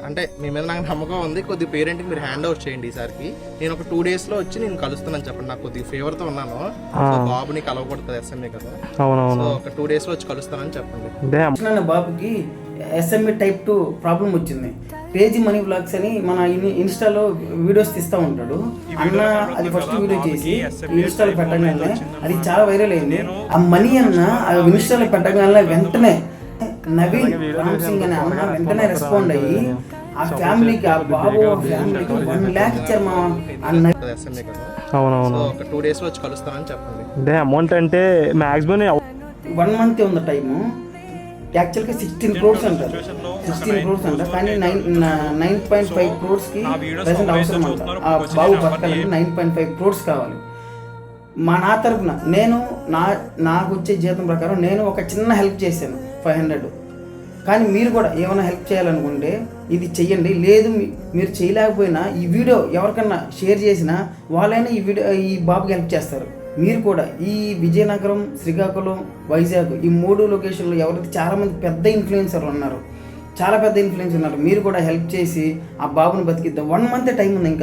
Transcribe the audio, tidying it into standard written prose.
అంటే మీ మీద నాకు నమ్మకం ఉంది. కొద్దిగా పేరెంట్కి మీరు హ్యాండ్ ఓవర్ చేయండి ఈసారికి. నేను ఒక 2 daysలో వచ్చి నేను కలుస్తానని చెప్పండి. నాకు కొద్దిగా ఫీవర్తో ఉన్నాను. సో బాబుని కలవకూడదు ఎస్ఎంఏ కదా. సో ఒక 2 daysలో వచ్చి కలుస్తానని చెప్పండి. బాబుకి ఎస్ఎంఏ టైప్ 2 ప్రాబ్లం వచ్చింది. పేజీ మనీ బ్లాగ్స్ అని మన ఇన్స్టాలో వీడియోస్ తీస్తూ ఉంటాడు అన్న. అది ఫస్ట్ వీడియో చేసి ఇన్స్టాలో పెట్టగానే అది చాలా వైరల్ అయింది. ఆ మనీ అన్న ఇన్స్టాలో పెట్టగానే వెంటనే నవీన్ రామ్ సింగ్ అనే అన్న వెంటనే రెస్పాండ్ అయ్యి ఆ ఫ్యామిలీకి, ఆ బాబు ఫ్యామిలీకి 1 lakh ఇచ్చారు మా అన్న. అవునవును, ఒక 2 daysలో వచ్చి కలుస్తానని చెప్పండి. అంటే అమౌంట్ అంటే మ్యాక్సిమం 1 month ఉంది టైము. యాక్చువల్గా 16 crores అంటారు, 16 crores అంట. కానీ 9.5 crores ప్రెసెంట్ అవసరం అంట. ఆ బాబు బతకాలంటే 9.5 crores కావాలి. మా నా తరపున నాకు వచ్చే జీతం ప్రకారం నేను ఒక చిన్న హెల్ప్ చేశాను 500. కానీ మీరు కూడా ఏమైనా హెల్ప్ చేయాలనుకుంటే ఇది చెయ్యండి. లేదు మీరు చేయలేకపోయినా ఈ వీడియో ఎవరికన్నా షేర్ చేసినా వాళ్ళైనా ఈ బాబుకి హెల్ప్ చేస్తారు. మీరు కూడా ఈ విజయనగరం, శ్రీకాకుళం, వైజాగ్ ఈ 3 లొకేషన్లో ఎవరైతే చాలామంది పెద్ద ఇన్ఫ్లుయెన్సర్లు ఉన్నారు, చాలా పెద్ద ఇన్ఫ్లుయెన్సర్ ఉన్నారు, మీరు కూడా హెల్ప్ చేసి ఆ బాబుని బతికిద్దాం. 1 month టైం ఉంది ఇంకా.